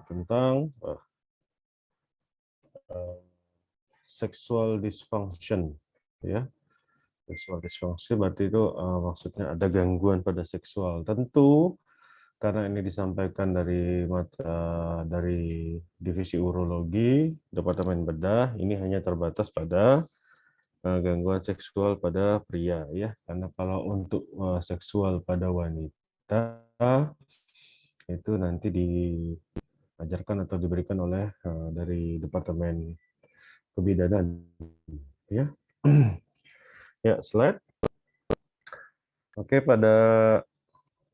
tentang sexual dysfunction, ya. Sexual dysfunction berarti itu maksudnya ada gangguan pada seksual. Tentu karena ini disampaikan dari divisi urologi, Departemen Bedah, ini hanya terbatas pada gangguan seksual pada pria, ya. Karena kalau untuk seksual pada wanita itu nanti diajarkan atau diberikan oleh dari Departemen Kebidanan, ya. Ya, slide. Oke, pada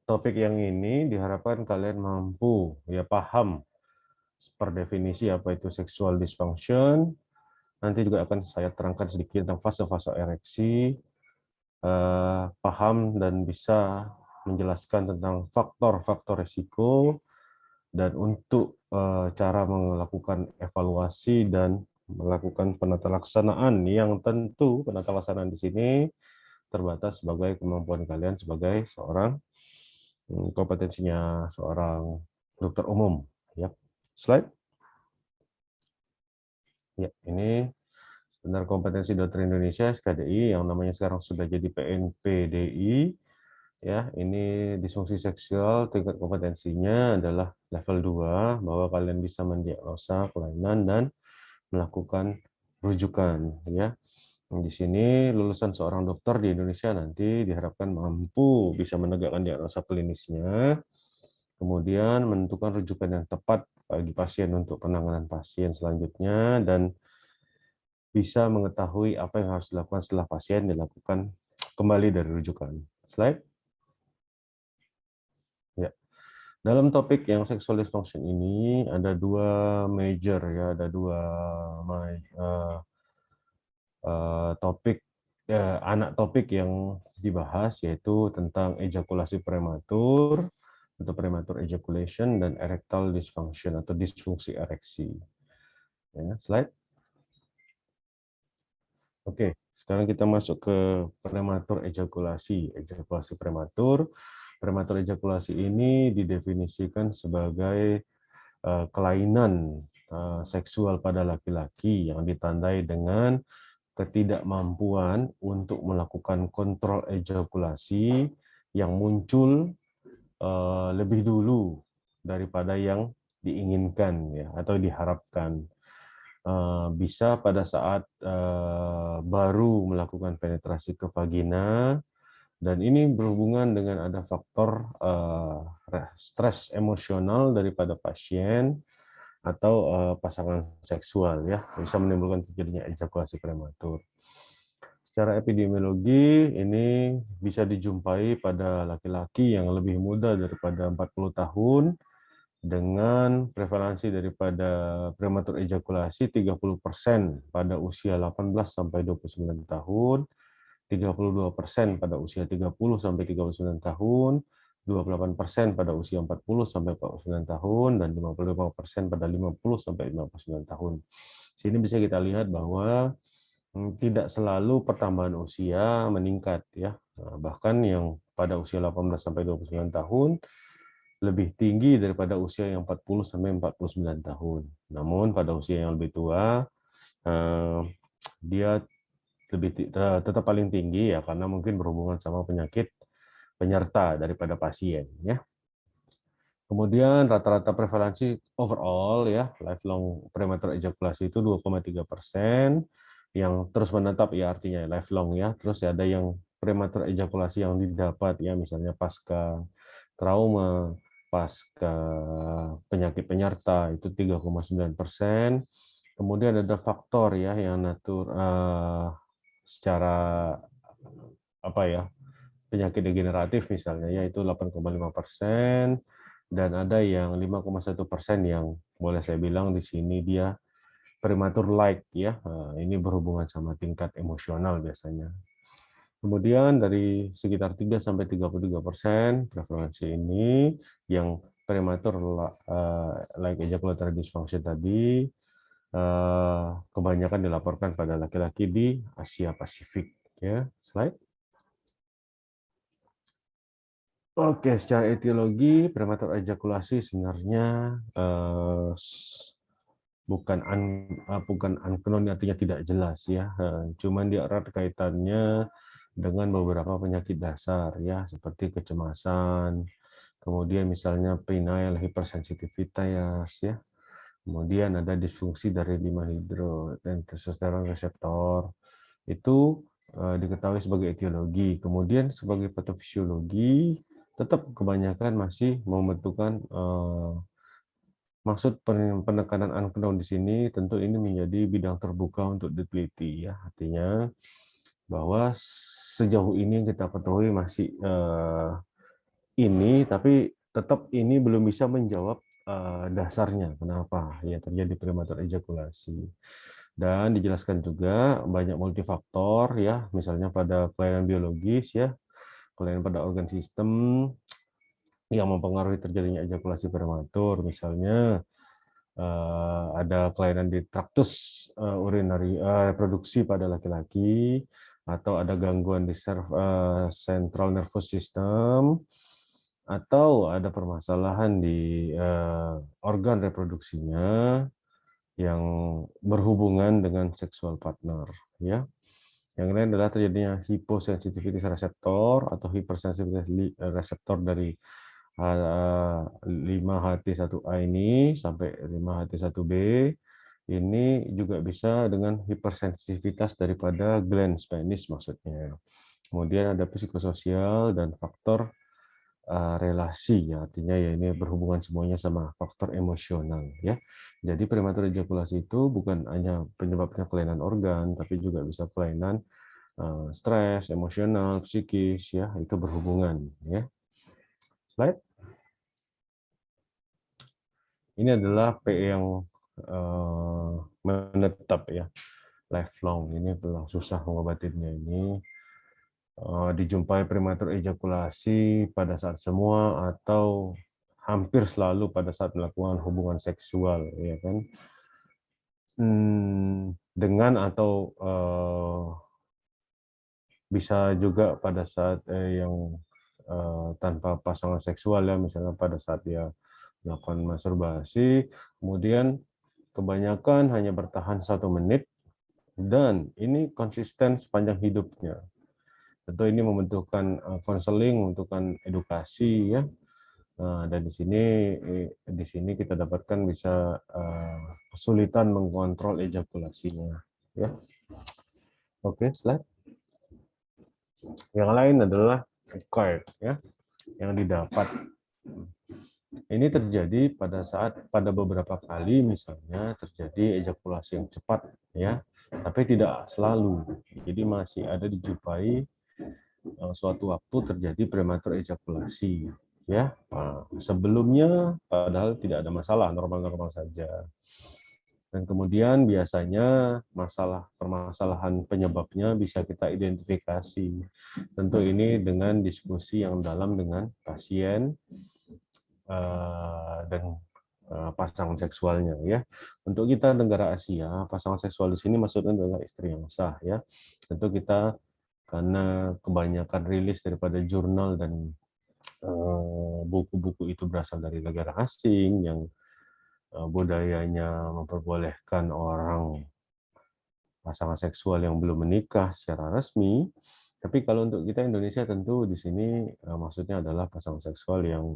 topik yang ini diharapkan kalian mampu ya paham per definisi apa itu sexual dysfunction. Nanti juga akan saya terangkan sedikit tentang fase-fase ereksi, paham dan bisa menjelaskan tentang faktor-faktor risiko, dan untuk cara melakukan evaluasi dan melakukan penata laksanaan yang tentu penata laksanaan di sini terbatas sebagai kemampuan kalian sebagai seorang kompetensinya seorang dokter umum. Ya, slide. Ya, ini standar kompetensi dokter Indonesia (KDI) yang namanya sekarang sudah jadi PNPDI. Ya, ini disfungsi seksual tingkat kompetensinya adalah level 2, bahwa kalian bisa mendiagnosa kelainan dan melakukan rujukan, ya. Di sini lulusan seorang dokter di Indonesia nanti diharapkan mampu bisa menegakkan diagnosa klinisnya, kemudian menentukan rujukan yang tepat bagi pasien untuk penanganan pasien selanjutnya, dan bisa mengetahui apa yang harus dilakukan setelah pasien dilakukan kembali dari rujukan. Slide. Ya. Dalam topik yang sexual dysfunction ini ada dua major, ya, ada dua topik, anak topik yang dibahas, yaitu tentang ejakulasi prematur atau premature ejaculation dan erectile dysfunction atau disfungsi ereksi. Ya, slide. Oke, sekarang kita masuk ke prematur ejakulasi. Ejakulasi prematur. Prematur ejakulasi ini didefinisikan sebagai kelainan seksual pada laki-laki yang ditandai dengan ketidakmampuan untuk melakukan kontrol ejakulasi yang muncul lebih dulu daripada yang diinginkan, ya, atau diharapkan. Bisa pada saat baru melakukan penetrasi ke vagina, dan ini berhubungan dengan ada faktor stres emosional daripada pasien atau pasangan seksual, ya, bisa menimbulkan terjadinya ejakulasi prematur. Secara epidemiologi ini bisa dijumpai pada laki-laki yang lebih muda daripada 40 tahun dengan prevalensi daripada prematur ejakulasi 30% pada usia 18 sampai 29 tahun, 32% pada usia 30 sampai 39 tahun, 28% pada usia 40 sampai 49 tahun, dan 55% pada 50 sampai 59 tahun. Sini bisa kita lihat bahwa tidak selalu pertambahan usia meningkat, ya. Bahkan yang pada usia 18 sampai 29 tahun lebih tinggi daripada usia yang 40 sampai 49 tahun. Namun pada usia yang lebih tua dia tetap paling tinggi, ya, karena mungkin berhubungan sama penyakit penyerta daripada pasien, ya. Kemudian rata-rata prevalensi overall, ya, lifelong premature ejaculasi itu 2,3%, yang terus menetap, ya, artinya lifelong, ya. Terus ada yang premature ejakulasi yang didapat, ya, misalnya pasca trauma, pasca penyakit penyerta itu 3,9%. Kemudian ada faktor, ya, yang secara apa, ya, penyakit degeneratif misalnya, yaitu 8,5%, dan ada yang 5,1% yang boleh saya bilang di sini dia prematur like, ya. Ini berhubungan sama tingkat emosional biasanya. Kemudian dari sekitar 3 sampai 33% prevalensi ini yang prematur like ejaculatory dysfunction tadi kebanyakan dilaporkan pada laki-laki di Asia Pasifik, ya. Slide. Oke, secara etiologi prematur ejakulasi sebenarnya bukan unknown artinya tidak jelas ya, cuman dia erat kaitannya dengan beberapa penyakit dasar ya, seperti kecemasan, kemudian misalnya penile hypersensitivitas ya, kemudian ada disfungsi dari 5 hidro dan testosteron reseptor. Itu diketahui sebagai etiologi. Kemudian sebagai patofisiologi, tetap kebanyakan masih membentukkan maksud penekanan unknown di sini tentu ini menjadi bidang terbuka untuk diteliti ya. Artinya bahwa sejauh ini yang kita ketahui masih ini, tapi tetap ini belum bisa menjawab dasarnya kenapa ya terjadi prematur ejakulasi. Dan dijelaskan juga banyak multifaktor ya, misalnya pada kelainan biologis ya, kelainan pada organ sistem yang mempengaruhi terjadinya ejakulasi prematur, misalnya ada kelainan di traktus urinari reproduksi pada laki-laki, atau ada gangguan di central nervous system, atau ada permasalahan di organ reproduksinya yang berhubungan dengan seksual partner ya. Yang lain adalah terjadinya hyposensitivitas reseptor atau hypersensitivitas reseptor dari 5HT1A ini sampai 5HT1B. Ini juga bisa dengan hipersensitivitas daripada glans penis maksudnya. Kemudian ada psikososial dan faktor relasi ya, artinya ya ini berhubungan semuanya sama faktor emosional ya. Jadi prematur ejakulasi itu bukan hanya penyebabnya kelainan organ, tapi juga bisa kelainan stres, emosional, psikis ya, itu berhubungan ya. Slide. Ini adalah PE yang menetap ya, lifelong. Ini memang susah mengobatinnya ini. Dijumpai prematur ejakulasi pada saat semua atau hampir selalu pada saat melakukan hubungan seksual, ya kan? Dengan atau bisa juga pada saat yang tanpa pasangan seksual ya, misalnya pada saat dia melakukan masturbasi, kemudian kebanyakan hanya bertahan 1 menit dan ini konsisten sepanjang hidupnya. Tentu ini membutuhkan konseling, membutuhkan edukasi ya. Dan di sini kita dapatkan bisa kesulitan mengontrol ejakulasinya ya. Oke, slide. Yang lain adalah acquired ya, yang didapat. Ini terjadi pada beberapa kali misalnya terjadi ejakulasi yang cepat ya, tapi tidak selalu. Jadi masih ada dijumpai suatu waktu terjadi prematur ejakulasi ya. Sebelumnya padahal tidak ada masalah, normal-normal saja. Dan kemudian biasanya permasalahan penyebabnya bisa kita identifikasi. Tentu ini dengan diskusi yang dalam dengan pasien dan pasangan seksualnya ya. Untuk kita negara Asia, pasangan seksual di sini maksudnya adalah istri yang sah ya. Tentu kita karena kebanyakan rilis daripada jurnal dan buku-buku itu berasal dari negara asing yang budayanya memperbolehkan orang pasangan seksual yang belum menikah secara resmi. Tapi kalau untuk kita Indonesia tentu di sini maksudnya adalah pasangan seksual yang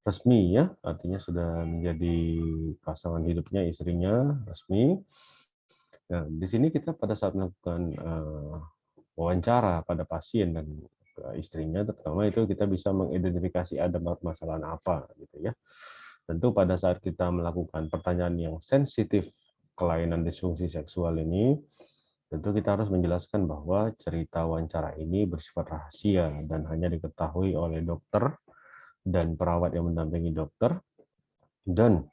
resmi ya, artinya sudah menjadi pasangan hidupnya istrinya resmi. Nah, di sini kita pada saat melakukan wawancara pada pasien dan istrinya, terutama itu kita bisa mengidentifikasi ada permasalahan apa gitu ya. Tentu pada saat kita melakukan pertanyaan yang sensitif kelainan disfungsi seksual ini, tentu kita harus menjelaskan bahwa cerita wawancara ini bersifat rahasia dan hanya diketahui oleh dokter dan perawat yang mendampingi dokter dan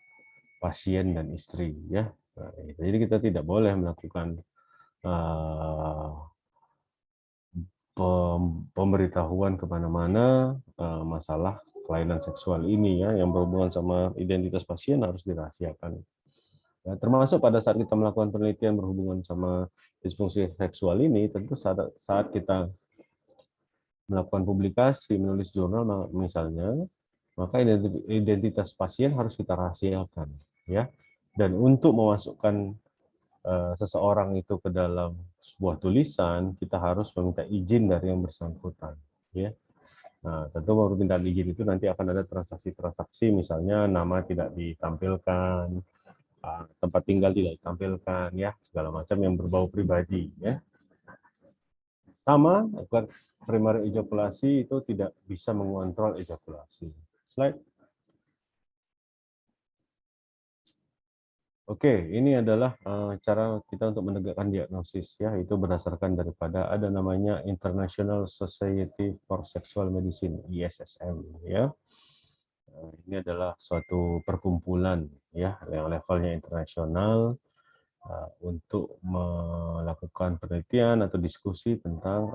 pasien dan istri ya. Nah, jadi kita tidak boleh melakukan pemberitahuan kemana-mana masalah kelainan seksual ini ya, yang berhubungan sama identitas pasien harus dirahasiakan. Ya, termasuk pada saat kita melakukan penelitian berhubungan sama disfungsi seksual ini, tentu saat kita melakukan publikasi, menulis jurnal misalnya, maka identitas pasien harus kita rahasiakan. ya. Dan untuk memasukkan seseorang itu ke dalam sebuah tulisan, kita harus meminta izin dari yang bersangkutan, ya. Nah, tentu permintaan izin itu nanti akan ada transaksi-transaksi, misalnya nama tidak ditampilkan, tempat tinggal tidak ditampilkan, ya, segala macam yang berbau pribadi, ya. Sama, primary ejakulasi itu tidak bisa mengontrol ejakulasi. Slide. Oke, ini adalah cara kita untuk menegakkan diagnosis, ya, itu berdasarkan daripada ada namanya International Society for Sexual Medicine (ISSM), ya. Ini adalah suatu perkumpulan, ya, yang levelnya internasional untuk melakukan penelitian atau diskusi tentang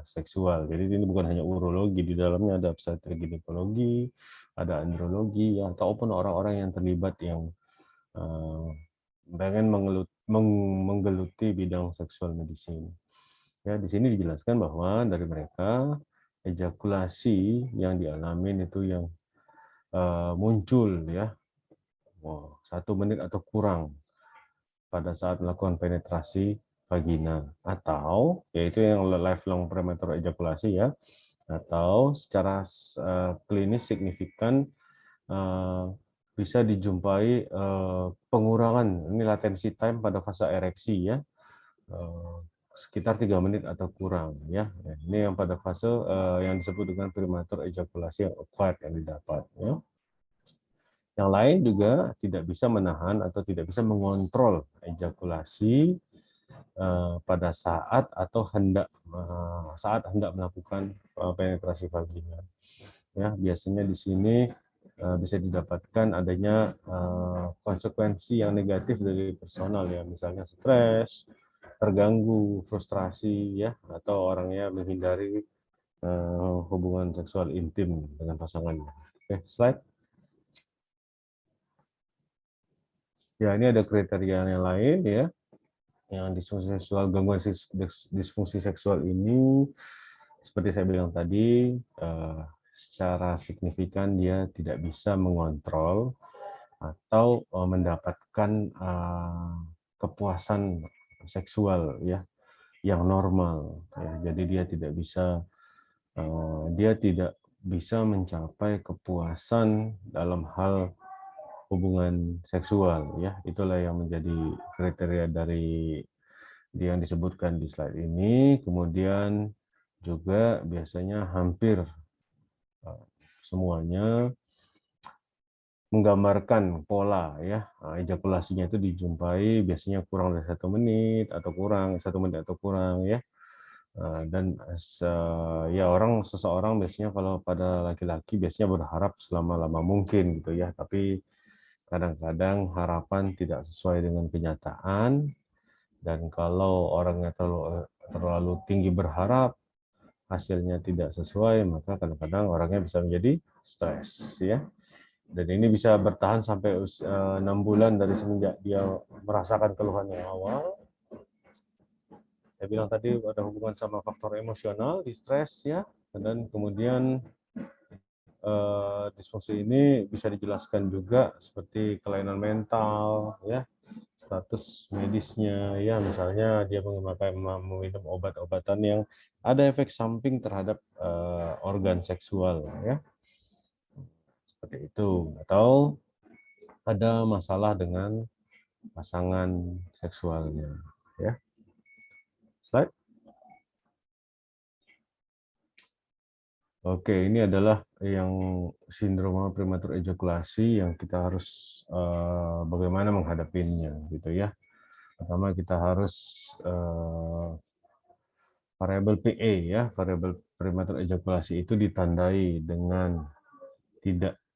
seksual. Jadi ini bukan hanya urologi, di dalamnya ada obstetrik ginekologi, ada andrologi, ya, ataupun orang-orang yang terlibat yang pengen menggeluti bidang seksual medicine. Ya, di sini dijelaskan bahwa dari mereka ejakulasi yang dialami itu yang muncul, ya, 1 menit atau kurang pada saat melakukan penetrasi vagina, atau yaitu yang lifelong premature ejakulasi, ya, atau secara klinis signifikan bisa dijumpai pengurangan ini latency time pada fase ereksi, ya, sekitar 3 menit atau kurang, ya. Ini yang pada fase yang disebut dengan premature ejakulasi yang acquired yang didapat, ya. Yang lain juga tidak bisa menahan atau tidak bisa mengontrol ejakulasi pada saat atau saat hendak melakukan penetrasi vagina. Ya, biasanya di sini bisa didapatkan adanya konsekuensi yang negatif dari personal, ya, misalnya stres, terganggu, frustrasi, ya, atau orangnya menghindari hubungan seksual intim dengan pasangannya. Oke, slide. Ya, ini ada kriteria yang lain, ya. Yang disfungsi seksual, gangguan disfungsi seksual ini, seperti saya bilang tadi, secara signifikan dia tidak bisa mengontrol atau mendapatkan kepuasan seksual, ya, yang normal, ya. Jadi dia tidak bisa mencapai kepuasan dalam hal hubungan seksual, ya. Itulah yang menjadi kriteria dari yang disebutkan di slide ini. Kemudian juga biasanya hampir semuanya menggambarkan pola, ya, ejakulasinya itu dijumpai biasanya kurang dari 1 menit atau kurang 1 menit atau kurang, ya. Dan ya, seseorang biasanya kalau pada laki-laki biasanya berharap selama-lama mungkin, gitu, ya, tapi kadang-kadang harapan tidak sesuai dengan kenyataan, dan kalau orangnya terlalu tinggi berharap hasilnya tidak sesuai, maka kadang-kadang orangnya bisa menjadi stres, ya. Dan ini bisa bertahan sampai 6 bulan dari semenjak dia merasakan keluhan yang awal. Saya bilang tadi ada hubungan sama faktor emosional, stres, ya. Dan kemudian disfungsi ini bisa dijelaskan juga seperti kelainan mental, ya, status medisnya, ya, misalnya dia meminum obat-obatan yang ada efek samping terhadap organ seksual, ya, seperti itu, atau ada masalah dengan pasangan seksualnya, ya. Slide. Oke, ini adalah yang sindroma prematur ejakulasi yang kita harus bagaimana menghadapinya, gitu, ya. Pertama kita harus variabel PE, ya, variabel prematur ejakulasi itu ditandai dengan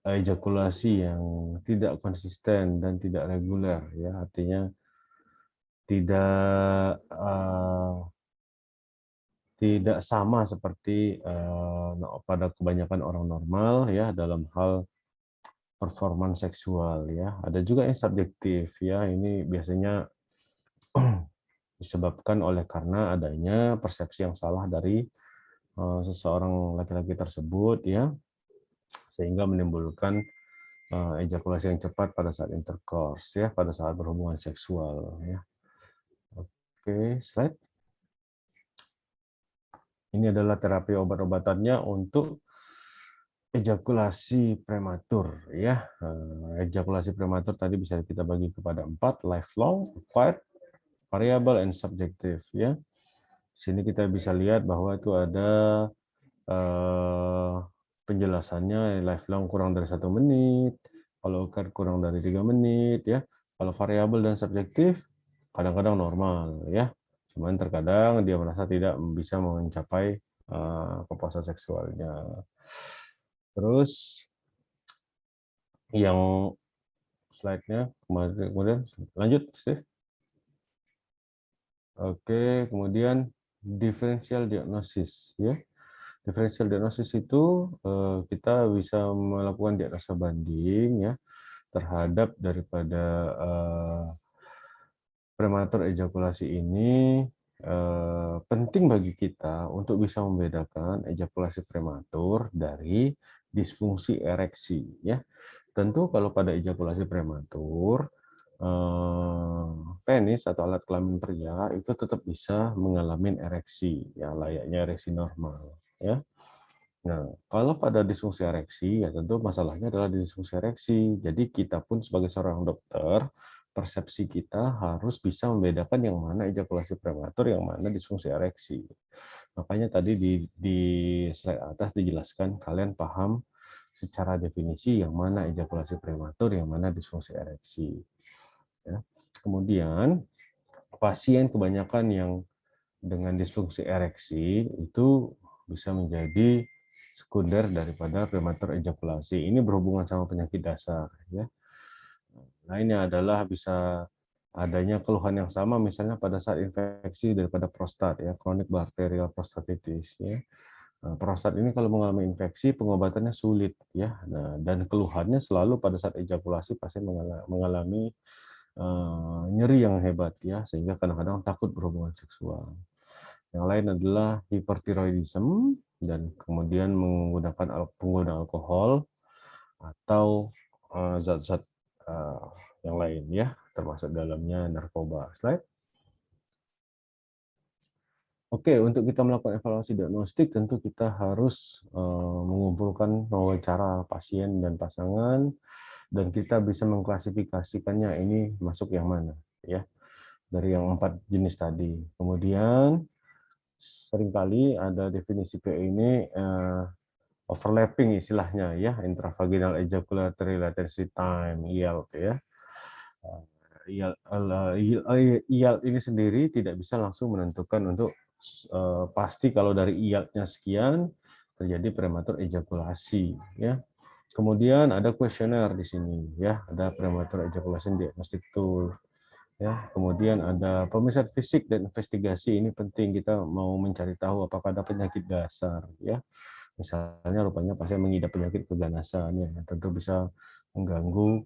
ejakulasi yang tidak konsisten dan tidak reguler, ya, artinya tidak tidak sama seperti pada kebanyakan orang normal, ya, dalam hal performance seksual, ya. Ada juga yang subjektif, ya, ini biasanya disebabkan oleh karena adanya persepsi yang salah dari seseorang laki-laki tersebut, ya, sehingga menimbulkan ejakulasi yang cepat pada saat intercourse, ya, pada saat berhubungan seksual, ya. Oke, slide. Ini adalah terapi obat-obatannya untuk ejakulasi prematur, ya. Ejakulasi prematur tadi bisa kita bagi kepada 4, lifelong, acquired, variable, and subjective, ya. Sini kita bisa lihat bahwa itu ada penjelasannya. Lifelong kurang dari 1 menit, kalau acquired kurang dari 3 menit, ya. Kalau variabel dan subjektif kadang-kadang normal, ya. Cuman terkadang dia merasa tidak bisa mencapai kepuasan seksualnya. Terus yang slide-nya kemudian lanjut, Steve. Oke, kemudian differential diagnosis, ya. Differential diagnosis itu kita bisa melakukan diagnosa banding, ya, terhadap daripada prematur ejakulasi ini. Penting bagi kita untuk bisa membedakan ejakulasi prematur dari disfungsi ereksi, ya. Tentu kalau pada ejakulasi prematur, penis atau alat kelamin pria itu tetap bisa mengalami ereksi, ya, layaknya ereksi normal, ya. Nah, kalau pada disfungsi ereksi, ya tentu masalahnya adalah di disfungsi ereksi. Jadi kita pun sebagai seorang dokter, persepsi kita harus bisa membedakan yang mana ejakulasi prematur, yang mana disfungsi ereksi. Makanya tadi di slide atas dijelaskan, kalian paham secara definisi yang mana ejakulasi prematur, yang mana disfungsi ereksi. Ya. Kemudian pasien kebanyakan yang dengan disfungsi ereksi itu bisa menjadi sekunder daripada prematur ejakulasi. Ini berhubungan sama penyakit dasar, ya. Lainnya adalah bisa adanya keluhan yang sama, misalnya pada saat infeksi daripada prostat, ya, chronic bacterial prostatitis, ya. Nah, prostat ini kalau mengalami infeksi, pengobatannya sulit, ya. Nah, dan keluhannya selalu pada saat ejakulasi pasien mengalami nyeri yang hebat, ya, sehingga kadang-kadang takut berhubungan seksual. Yang lain adalah hipertiroidisme dan kemudian menggunakan pengguna alkohol atau zat-zat yang lain, ya, termasuk dalamnya narkoba. Slide. Oke, untuk kita melakukan evaluasi diagnostik tentu kita harus mengumpulkan wawancara pasien dan pasangan, dan kita bisa mengklasifikasikannya ini masuk yang mana, ya, dari yang 4 jenis tadi. Kemudian seringkali ada definisi PE ini overlapping istilahnya, ya, intravaginal ejaculatory latency time, IELT, ya. IELT ini sendiri tidak bisa langsung menentukan untuk pasti kalau dari IELT-nya sekian terjadi prematur ejakulasi, ya. Kemudian ada kuesioner di sini, ya, ada prematur ejaculation diagnostic tool, ya. Kemudian ada pemeriksaan fisik dan investigasi. Ini penting, kita mau mencari tahu apakah ada penyakit dasar, ya. Misalnya rupanya pasien mengidap penyakit keganasan, ya, tentu bisa mengganggu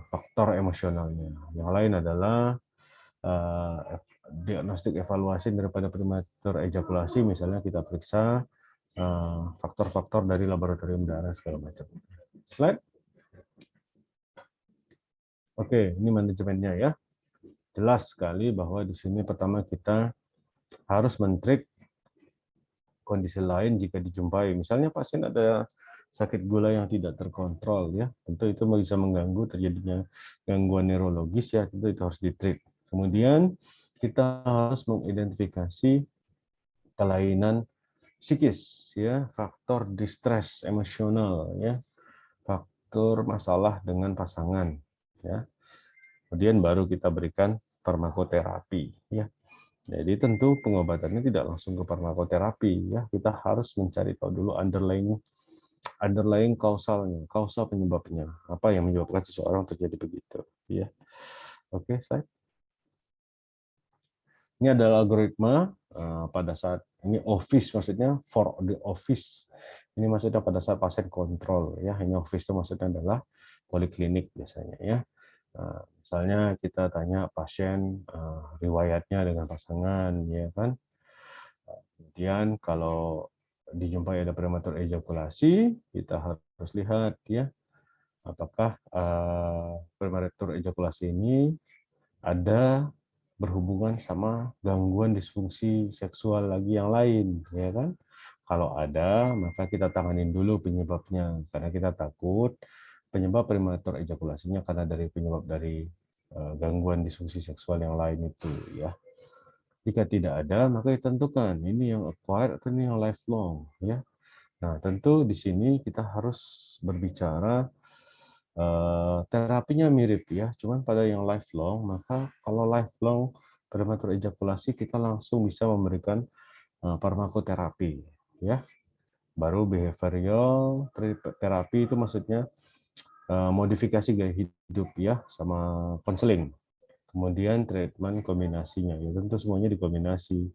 faktor emosionalnya. Yang lain adalah diagnostik evaluasi daripada prematur ejakulasi, misalnya kita periksa faktor-faktor dari laboratorium darah segala macam. Slide. Oke, ini manajemennya, ya. Jelas sekali bahwa di sini pertama kita harus men-treat kondisi lain jika dijumpai. Misalnya pasien ada sakit gula yang tidak terkontrol, ya, tentu itu bisa mengganggu terjadinya gangguan neurologis, ya, tentu itu harus di-treat. Kemudian kita harus mengidentifikasi kelainan psikis, ya, faktor distress emosional, ya, faktor masalah dengan pasangan, ya. Kemudian baru kita berikan farmakoterapi, ya. Jadi tentu pengobatannya tidak langsung ke farmakoterapi, ya. Kita harus mencari tahu dulu underlying kausalnya, kausal penyebabnya, apa yang menyebabkan seseorang terjadi begitu, ya. Oke, slide. Ini adalah algoritma pada saat ini office, maksudnya for the office. Ini maksudnya pada saat pasien kontrol, ya. Ini office itu maksudnya adalah poliklinik biasanya, ya. Misalnya kita tanya pasien riwayatnya dengan pasangan, ya kan. Kemudian kalau dijumpai ada prematur ejakulasi, kita harus lihat, ya, apakah prematur ejakulasi ini ada berhubungan sama gangguan disfungsi seksual lagi yang lain, ya kan? Kalau ada, maka kita tanganin dulu penyebabnya, karena kita takut penyebab prematur ejakulasinya karena dari penyebab dari gangguan disfungsi seksual yang lain itu, ya. Jika tidak ada, maka ditentukan ini yang acquired atau ini yang lifelong, ya. Nah, tentu di sini kita harus berbicara terapinya mirip ya, cuman pada yang lifelong, maka kalau lifelong prematur ejakulasi kita langsung bisa memberikan farmakoterapi ya. Baru behavioral terapi itu maksudnya modifikasi gaya hidup ya sama konseling. Kemudian treatment kombinasinya ya tentu semuanya dikombinasi.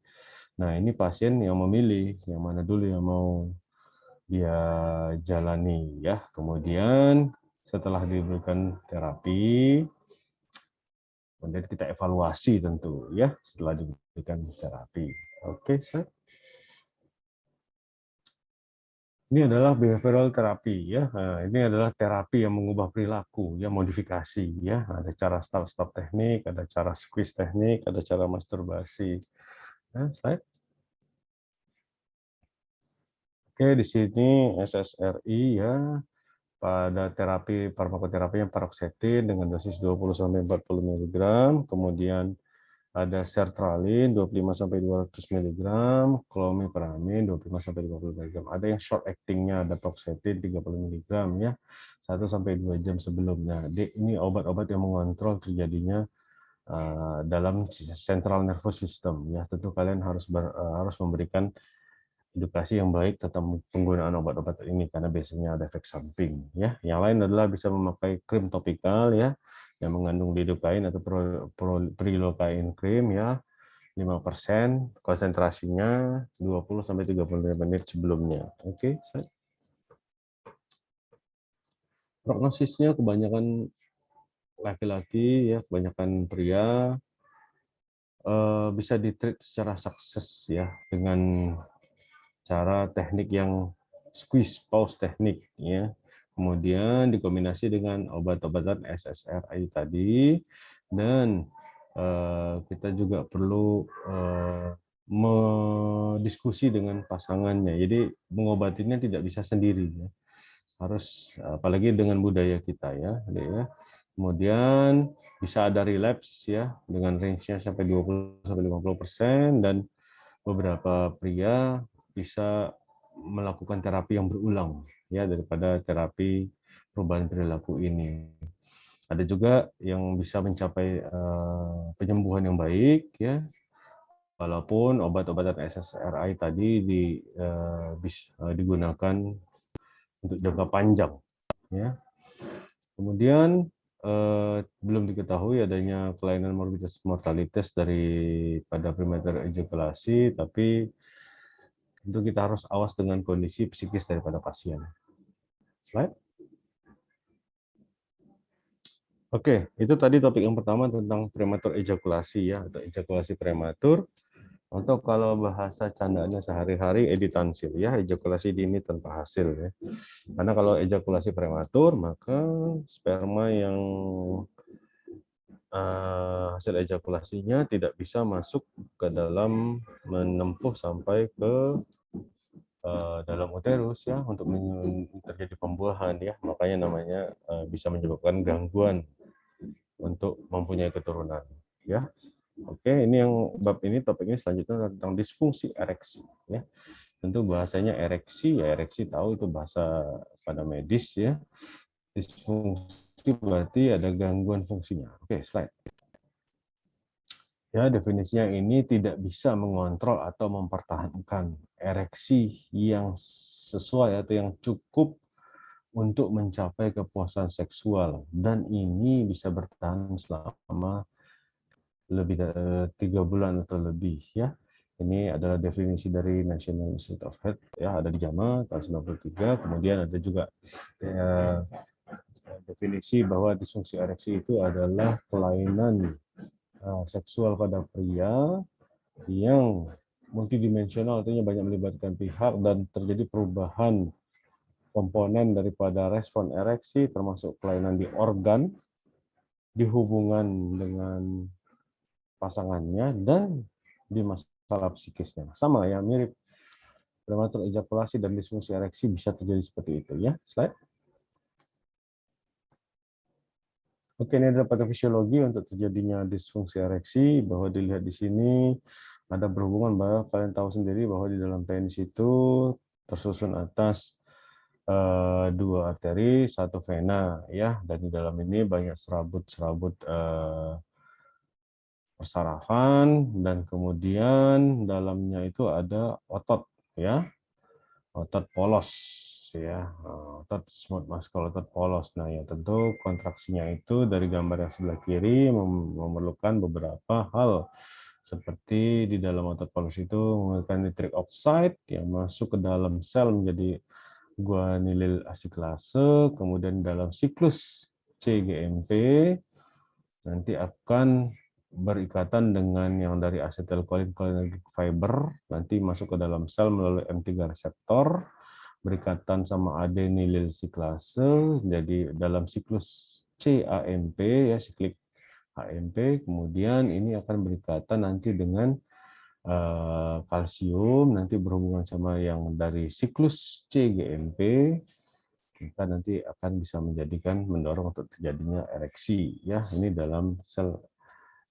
Nah, ini pasien yang memilih yang mana dulu yang mau dia jalani ya. Kemudian setelah diberikan terapi, kemudian kita evaluasi tentu ya setelah diberikan terapi. Oke, Seth. Ini adalah behavioral terapi ya. Nah, ini adalah terapi yang mengubah perilaku ya, modifikasi ya. Ada cara start-stop teknik, ada cara squeeze teknik, ada cara masturbasi. Nah, slide. Oke, di sini SSRI ya. Pada terapi farmakoterapi yang paroxetin dengan dosis 20-40 mg, kemudian ada sertralin 25-200 mg, clomipramine 25-50 mg. Ada yang short acting-nya, ada paroxetin 30 mg ya, 1-2 jam sebelumnya. Ini obat-obat yang mengontrol terjadinya dalam central nervous system ya. Tentu kalian harus memberikan edukasi yang baik tentang penggunaan obat-obat ini karena biasanya ada efek samping ya. Yang lain adalah bisa memakai krim topikal ya yang mengandung lidocaine atau prilocaine krim ya 5%, konsentrasinya 20-35 menit sebelumnya. Oke, prognosisnya kebanyakan laki-laki ya, kebanyakan pria bisa ditreat secara sukses ya dengan cara teknik yang squeeze pause teknik ya. Kemudian dikombinasi dengan obat-obatan SSRI tadi dan kita juga perlu mendiskusi dengan pasangannya. Jadi mengobatinya tidak bisa sendiri ya. Harus apalagi dengan budaya kita ya, ya. Kemudian bisa ada relapse ya dengan range-nya sampai 20-50% dan beberapa pria bisa melakukan terapi yang berulang ya daripada terapi perubahan perilaku ini. Ada juga yang bisa mencapai penyembuhan yang baik ya, walaupun obat-obatan SSRI tadi digunakan untuk jangka panjang ya. Kemudian belum diketahui adanya kelainan morbiditas mortalitas daripada prematur ejakulasi, tapi tentu kita harus awas dengan kondisi psikis daripada pasien. Slide. Oke, itu tadi topik yang pertama tentang prematur ejakulasi ya, atau ejakulasi prematur. Untuk kalau bahasa candaannya sehari-hari editansil ya, ejakulasi dini tanpa hasil ya. Karena kalau ejakulasi prematur maka sperma yang hasil ejakulasinya tidak bisa masuk ke dalam menempuh sampai ke dalam uterus ya untuk terjadi pembuahan ya, makanya namanya bisa menyebabkan gangguan untuk mempunyai keturunan ya. Oke, ini yang bab ini topiknya selanjutnya tentang disfungsi ereksi ya. Tentu bahasanya ereksi ya, ereksi tahu itu bahasa pada medis ya. Disfungsi berarti ada gangguan fungsinya. Oke, slide. Ya, definisinya ini tidak bisa mengontrol atau mempertahankan ereksi yang sesuai atau yang cukup untuk mencapai kepuasan seksual, dan ini bisa bertahan selama lebih dari 3 bulan atau lebih ya. Ini adalah definisi dari National Institute of Health ya, ada di JAMA tahun 93. Kemudian ada juga definisi bahwa disfungsi ereksi itu adalah kelainan seksual pada pria yang multidimensional, artinya banyak melibatkan pihak dan terjadi perubahan komponen daripada respon ereksi, termasuk kelainan di organ, di hubungan dengan pasangannya, dan di masalah psikisnya. Sama ya, mirip. Prematur ejakulasi dan disfungsi ereksi bisa terjadi seperti itu ya. Slide. Oke, ini adalah patofisiologi untuk terjadinya disfungsi ereksi, bahwa dilihat di sini ada berhubungan bahwa kalian tahu sendiri bahwa di dalam penis itu tersusun atas dua arteri, satu vena ya, dan di dalam ini banyak serabut-serabut persarafan, dan kemudian dalamnya itu ada otot ya, otot polos ya, otot smooth muscle, otot polos. Nah, ya tentu kontraksinya itu dari gambar yang sebelah kiri memerlukan beberapa hal, seperti di dalam otot polos itu menggunakan nitric oxide yang masuk ke dalam sel menjadi guanilil asikilase, kemudian dalam siklus cGMP nanti akan berikatan dengan yang dari asetylcholine cholinergic fiber, nanti masuk ke dalam sel melalui M3 reseptor, berikatan sama adenilil siklase, jadi dalam siklus CAMP ya, siklik AMP, kemudian ini akan berikatan nanti dengan kalsium, nanti berhubungan sama yang dari siklus CGMP, kita nanti akan bisa mendorong untuk terjadinya ereksi ya, ini dalam sel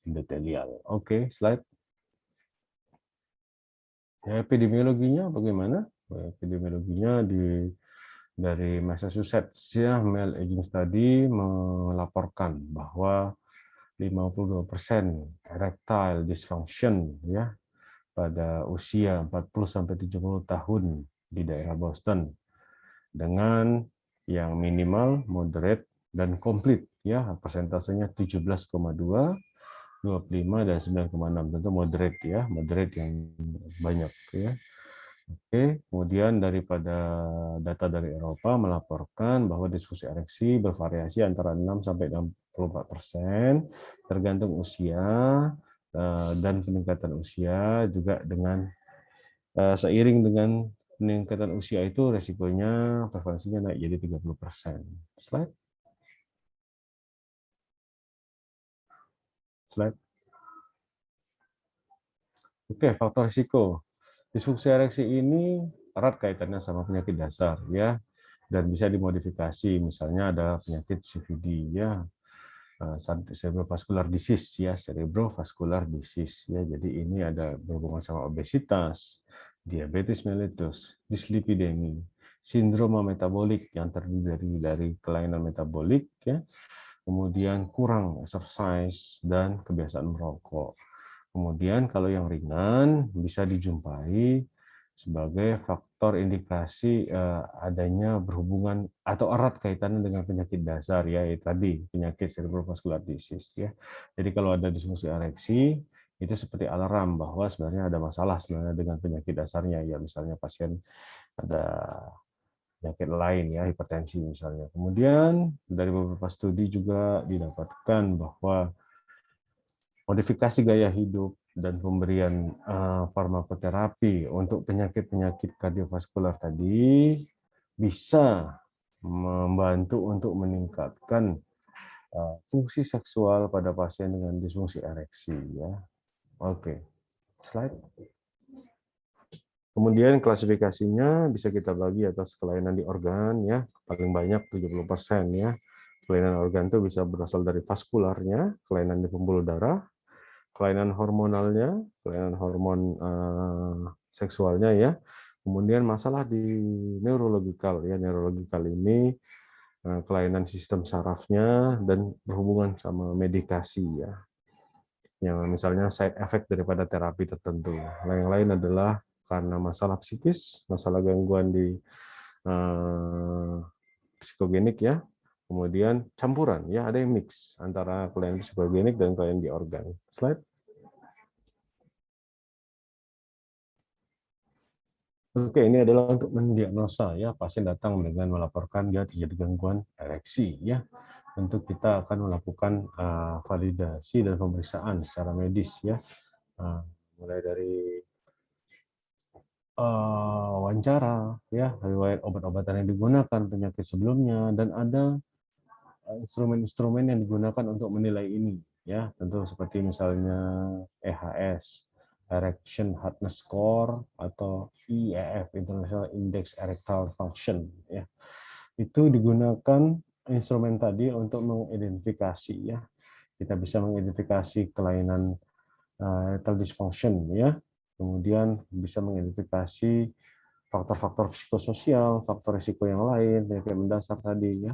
endotelial. Oke, slide. Ya, epidemiologinya bagaimana? Epidemiologinya dari Massachusetts ya, Male Aging Study melaporkan bahwa 52% erectile dysfunction ya pada usia 40-70 tahun di daerah Boston, dengan yang minimal, moderate, dan komplit ya, persentasenya 17,2, 25 dan 9,6. Tentu moderate ya, moderate yang banyak ya. Oke, kemudian daripada data dari Eropa melaporkan bahwa disfungsi ereksi bervariasi antara 6 sampai 64%, tergantung usia dan peningkatan usia, juga dengan seiring dengan peningkatan usia itu resikonya prevalensinya naik jadi 30%. Slide. Slide. Oke, faktor risiko. Disfungsi ereksi ini erat kaitannya sama penyakit dasar ya, dan bisa dimodifikasi. Misalnya ada penyakit CVD ya, cerebrovascular disease ya, cerebrovascular disease ya. Jadi ini ada berhubungan sama obesitas, diabetes mellitus, dislipidemi, sindroma metabolik yang terdiri dari kelainan metabolik ya, kemudian kurang exercise dan kebiasaan merokok. Kemudian kalau yang ringan bisa dijumpai sebagai faktor indikasi adanya berhubungan atau erat kaitannya dengan penyakit dasar ya, tadi penyakit cerebrovascular disease ya. Jadi kalau ada disfungsi ereksi itu seperti alarm bahwa sebenarnya ada masalah sebenarnya dengan penyakit dasarnya ya, misalnya pasien ada penyakit lain ya, hipertensi misalnya. Kemudian dari beberapa studi juga didapatkan bahwa modifikasi gaya hidup dan pemberian farmakoterapi untuk penyakit-penyakit kardiovaskular tadi bisa membantu untuk meningkatkan fungsi seksual pada pasien dengan disfungsi ereksi ya. Oke. Slide. Kemudian klasifikasinya bisa kita bagi atas kelainan di organ ya, paling banyak 70% ya. Kelainan organ itu bisa berasal dari vaskularnya, kelainan di pembuluh darah, kelainan hormonalnya, kelainan hormon seksualnya ya. Kemudian masalah di neurologikal ya, neurologikal ini kelainan sistem sarafnya dan berhubungan sama medikasi ya. Yang misalnya side effect daripada terapi tertentu. Yang lain adalah karena masalah psikis, masalah gangguan di psikogenik ya. Kemudian campuran ya, ada yang mix antara kelainan psikogenik dan kelainan di organ. Slide. Oke, ini adalah untuk mendiagnosa ya, pasien datang dengan melaporkan dia terjadi gangguan ereksi ya. Tentu kita akan melakukan validasi dan pemeriksaan secara medis ya, mulai dari wawancara, ya, riwayat obat-obatan yang digunakan, penyakit sebelumnya, dan ada instrumen-instrumen yang digunakan untuk menilai ini, ya, tentu seperti misalnya EHS, Erection Hardness Score, atau IEF, International Index Erectile Function, ya. Itu digunakan instrumen tadi untuk mengidentifikasi, ya. Kita bisa mengidentifikasi kelainan erectile dysfunction, ya. Kemudian bisa mengidentifikasi faktor-faktor psikososial, faktor risiko yang lain, penyakit mendasar tadi, ya.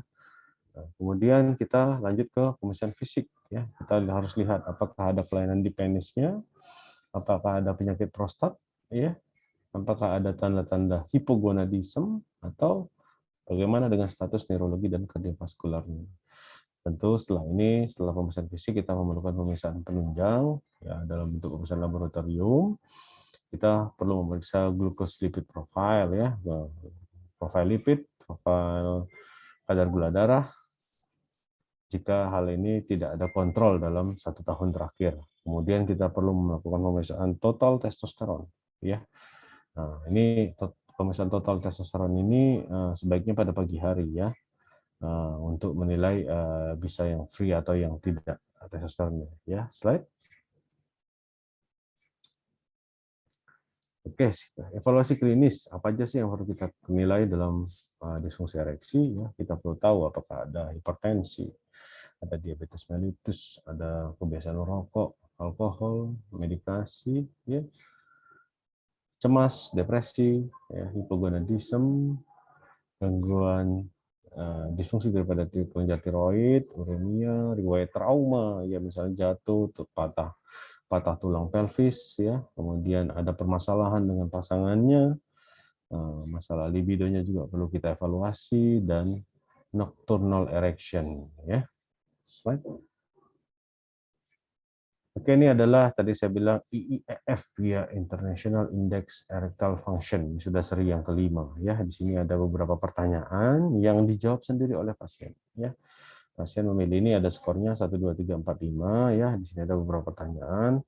Nah, kemudian kita lanjut ke pemeriksaan fisik, ya. Kita harus lihat apakah ada kelainan di penisnya, apakah ada penyakit prostat, ya, apakah ada tanda-tanda hipogonadisme, atau bagaimana dengan status neurologi dan kardiovaskularnya. Tentu setelah ini, setelah pemeriksaan fisik, kita memerlukan pemeriksaan penunjang, ya, dalam bentuk pemeriksaan laboratorium. Kita perlu memeriksa glucose lipid profile, ya, profil lipid, profil kadar gula darah, jika hal ini tidak ada kontrol dalam 1 tahun terakhir. Kemudian kita perlu melakukan pemeriksaan total testosteron, ya. Nah, ini pemeriksaan total testosteron ini sebaiknya pada pagi hari, ya, untuk menilai bisa yang free atau yang tidak testosteronnya, ya. Slide. Oke, evaluasi klinis apa aja sih yang perlu kita nilai dalam disfungsi ereksi, ya. Kita perlu tahu apakah ada hipertensi, ada diabetes mellitus, ada kebiasaan merokok, alkohol, medikasi, ya, cemas, depresi, ya, hipogonadisme, gangguan disfungsi daripada kelenjar tiroid, uremia, riwayat trauma, ya, misalnya jatuh, patah tulang pelvis, ya, kemudian ada permasalahan dengan pasangannya, masalah libidonya juga perlu kita evaluasi, dan nocturnal erection, ya. Slide. Oke, ini adalah tadi saya bilang IIEF, ya, International Index Erectile Function. Ini sudah seri yang kelima, ya. Di sini ada beberapa pertanyaan yang dijawab sendiri oleh pasien, ya. Pasien memilih, ini ada skornya 1, 2, 3, 4, 5, ya. Di sini ada beberapa pertanyaan.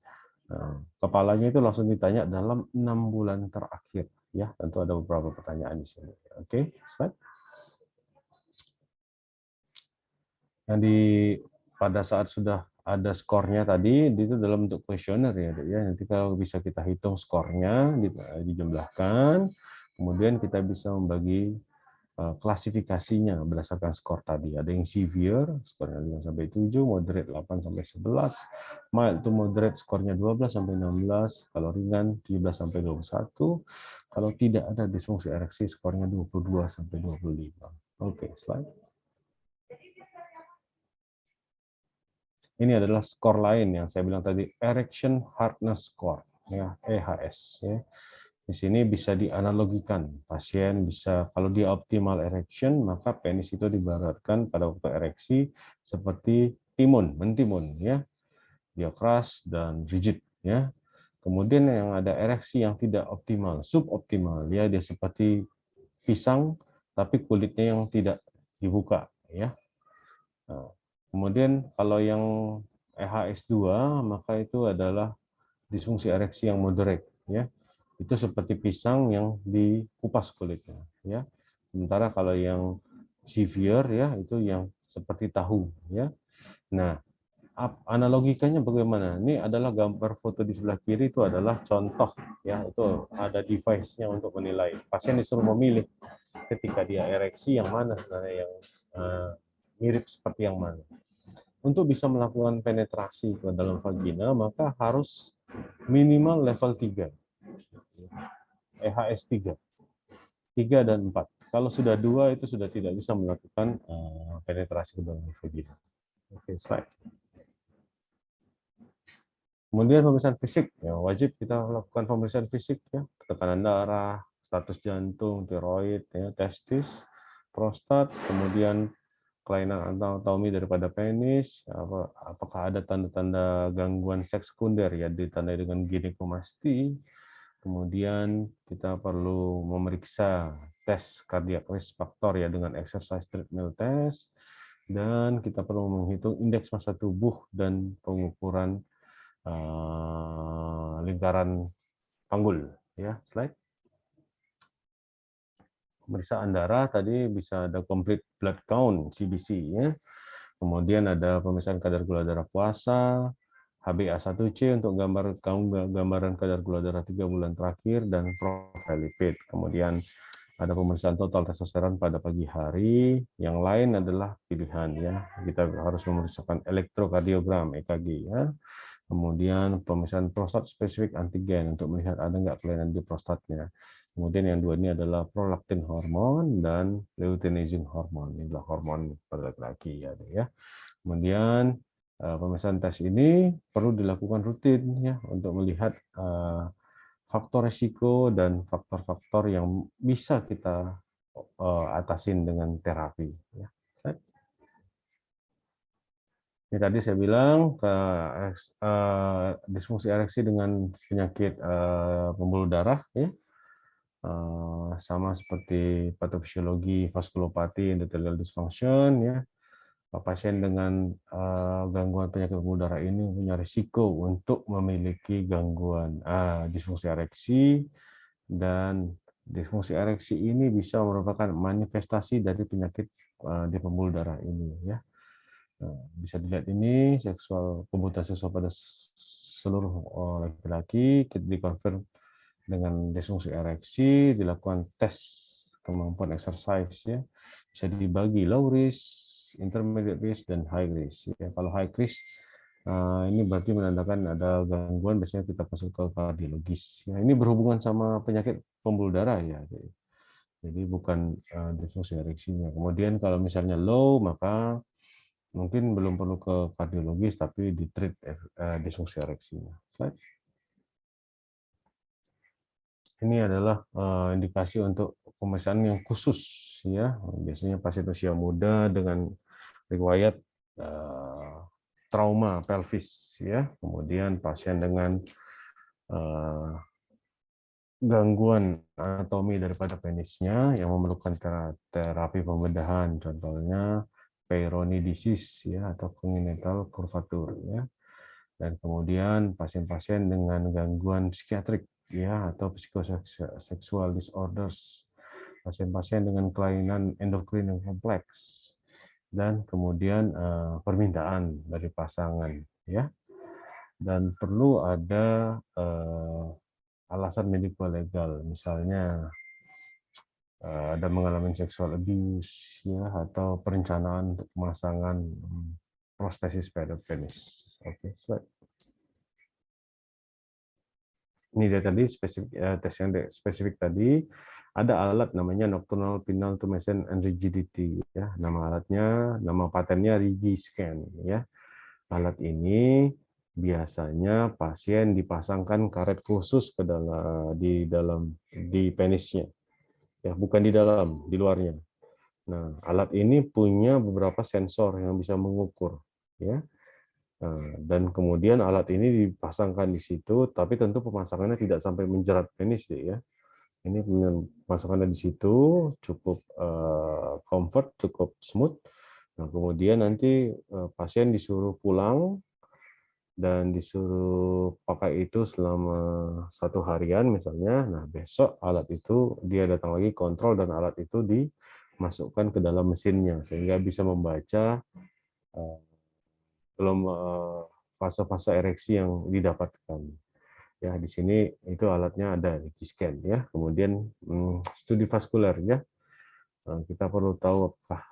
Nah, kepalanya itu langsung ditanya dalam 6 bulan terakhir, ya. Tentu ada beberapa pertanyaan di sini. Oke, slide. Yang pada saat sudah ada skornya tadi, itu dalam bentuk kuesioner, ya, ya. Nanti kalau bisa kita hitung skornya, dijumlahkan, kemudian kita bisa membagi klasifikasinya berdasarkan skor tadi. Ada yang severe, skornya 5 sampai 7, moderate 8 sampai 11, mild to moderate skornya 12 sampai 16, kalau ringan 17 sampai 21, kalau tidak ada disfungsi ereksi skornya 22 sampai 25. Oke, slide. Ini adalah skor lain yang saya bilang tadi, Erection Hardness Score, ya, EHS. Ya. Di sini bisa dianalogikan. Pasien bisa, kalau dia optimal erection, maka penis itu dibaratkan pada waktu ereksi seperti timun, mentimun, ya. Dia keras dan rigid, ya. Kemudian yang ada ereksi yang tidak optimal, suboptimal, ya, dia seperti pisang tapi kulitnya yang tidak dibuka, ya. Nah, kemudian kalau yang EHS2, maka itu adalah disfungsi ereksi yang moderate, ya. Itu seperti pisang yang dikupas kulitnya, ya. Sementara kalau yang severe, ya, itu yang seperti tahu, ya. Nah, analogikanya bagaimana? Ini adalah gambar foto di sebelah kiri, itu adalah contoh, ya. Itu ada device-nya untuk menilai. Pasien disuruh memilih ketika dia ereksi yang mana sebenarnya yang mirip seperti yang mana. Untuk bisa melakukan penetrasi ke dalam vagina, maka harus minimal level 3. EHS 3. 3 dan 4. Kalau sudah 2, itu sudah tidak bisa melakukan penetrasi ke dalam vagina. Oke, slide. Kemudian pemeriksaan fisik, ya, wajib kita lakukan pemeriksaan fisik, ya, tekanan darah, status jantung, tiroid, ya, testis, prostat, kemudian kelainan anatomi daripada penis, apakah ada tanda-tanda gangguan seks sekunder, ya, ditandai dengan ginekomasti. Kemudian kita perlu memeriksa tes cardiac risk factor, ya, dengan exercise treadmill test, dan kita perlu menghitung indeks massa tubuh dan pengukuran lingkaran panggul, ya. Slide. pemeriksaan darah tadi bisa ada complete blood count (CBC) ya. Kemudian ada pemeriksaan kadar gula darah puasa, HbA1c untuk gambaran kadar gula darah 3 bulan terakhir, dan profil lipid. Kemudian ada pemeriksaan total testosteron pada pagi hari. Yang lain adalah pilihan ya. Kita harus memeriksakan elektrokardiogram (EKG) ya. Kemudian pemeriksaan prostat spesifik antigen untuk melihat ada nggak kelainan di prostatnya. Kemudian yang dua ini adalah prolaktin hormon dan luteinizing hormon. Ini adalah hormon pada laki-laki ya. Kemudian pemeriksaan tes ini perlu dilakukan rutin ya untuk melihat faktor risiko dan faktor-faktor yang bisa kita atasin dengan terapi. Ya. Ini tadi saya bilang disfungsi ereksi dengan penyakit pembuluh darah, ya, sama seperti patofisiologi vaskulopati endothelial dysfunction, ya. Pasien dengan gangguan penyakit pembuluh darah ini punya risiko untuk memiliki gangguan disfungsi ereksi, dan disfungsi ereksi ini bisa merupakan manifestasi dari penyakit di pembuluh darah ini, ya. Bisa dilihat ini kebutuhan seksual pada seluruh laki-laki dikonfirm dengan disfungsi ereksi, dilakukan tes kemampuan exercise ya. Bisa dibagi low risk, intermediate risk, dan high risk. Ya, kalau high risk ini berarti menandakan ada gangguan, biasanya kita masuk ke kardiologis. Ya, ini berhubungan sama penyakit pembuluh darah ya. Jadi bukan disfungsi ereksinya. Kemudian kalau misalnya low, maka mungkin belum perlu ke kardiologis, tapi di-treat disfungsi ereksinya. Slide. Ini adalah indikasi untuk pemeriksaan yang khusus, ya. Biasanya pasien usia muda dengan riwayat trauma pelvis, ya. Kemudian pasien dengan gangguan anatomi daripada penisnya yang memerlukan terapi pembedahan, contohnya Peyronie disease ya, atau congenital curvature ya. Dan kemudian pasien-pasien dengan gangguan psikiatrik ya, atau psychosexual disorders, pasien-pasien dengan kelainan endokrin yang kompleks, dan kemudian permintaan dari pasangan ya. Dan perlu ada alasan mediko legal, misalnya ada mengalami sexual abuse ya, atau perencanaan untuk pemasangan prostesis pada penis. Oke, slide. Ini dia tadi tes yang spesifik tadi. Ada alat namanya nocturnal penile tumescent and rigidity ya. Nama alatnya, nama patennya RigiScan ya. Alat ini biasanya pasien dipasangkan karet khusus di penisnya. Ya, bukan di dalam, di luarnya. Nah, alat ini punya beberapa sensor yang bisa mengukur ya. Dan kemudian alat ini dipasangkan di situ, tapi tentu pemasangannya tidak sampai menjerat penis ya. Ini pemasangannya di situ cukup comfort, cukup smooth. Nah, kemudian nanti pasien disuruh pulang dan disuruh pakai itu selama 1 harian misalnya. Nah, besok alat itu dia datang lagi kontrol dan alat itu dimasukkan ke dalam mesinnya sehingga bisa membaca belum fase-fase ereksi yang didapatkan. Ya, di sini itu alatnya ada RigiScan ya. Kemudian studi vaskuler ya. Kita perlu tahu apakah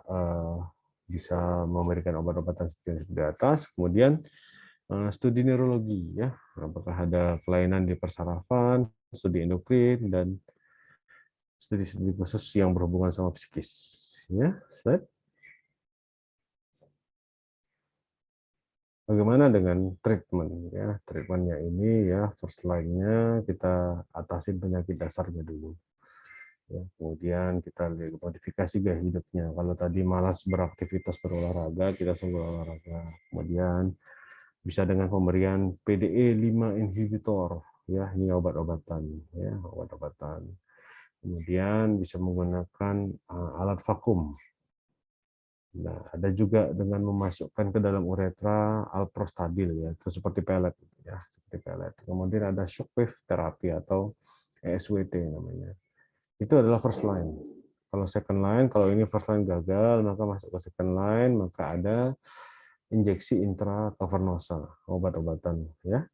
bisa memberikan obat-obatan seperti di atas. Kemudian studi neurologi ya. Apakah ada kelainan di persarafan, studi endokrin, dan studi-studi khusus yang berhubungan sama psikis. Ya, slide. Bagaimana dengan treatment ya? Treatmentnya ini ya, first line-nya kita atasin penyakit dasarnya dulu. Ya, kemudian kita lihat modifikasi gaya hidupnya. Kalau tadi malas beraktivitas berolahraga, kita suruh olahraga. Kemudian bisa dengan pemberian PDE 5 inhibitor ya, ini obat-obatan ya, obat-obatan. Kemudian bisa menggunakan alat vakum. Nah, ada juga dengan memasukkan ke dalam uretra alprostadil ya, itu seperti pelet ya, seperti pelet. Kemudian ada shockwave terapi atau ESWT namanya. Itu adalah first line. Kalau second line, kalau ini first line gagal, maka masuk ke second line, maka ada injeksi intravenosa, obat-obatan, ya.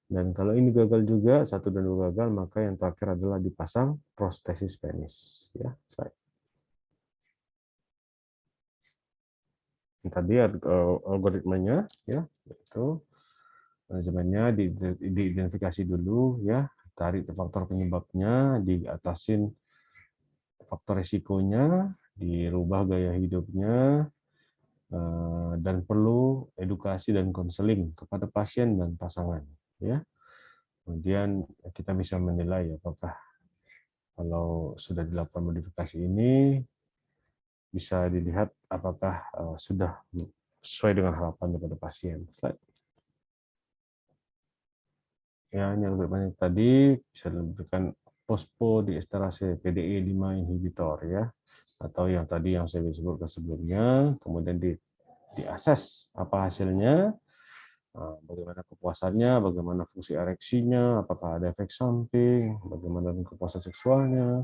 Dan kalau ini gagal juga, 1 dan 2 gagal, maka yang terakhir adalah dipasang prostesis penis, ya. Tadi algoritmanya, ya, itu manajemennya diidentifikasi dulu, ya, tarik faktor penyebabnya, diatasin faktor risikonya, dirubah gaya hidupnya, dan perlu edukasi dan konseling kepada pasien dan pasangan, ya. Kemudian kita bisa menilai apakah kalau sudah dilakukan modifikasi ini bisa dilihat apakah sudah sesuai dengan harapan daripada pasien. Ya, yang lebih banyak tadi bisa diberikan fosfodiesterase PDE 5 inhibitor, ya, atau yang tadi yang saya sebutkan sebelumnya. Kemudian diakses apa hasilnya, bagaimana kepuasannya, bagaimana fungsi ereksinya, apakah ada efek samping, bagaimana kepuasan seksualnya.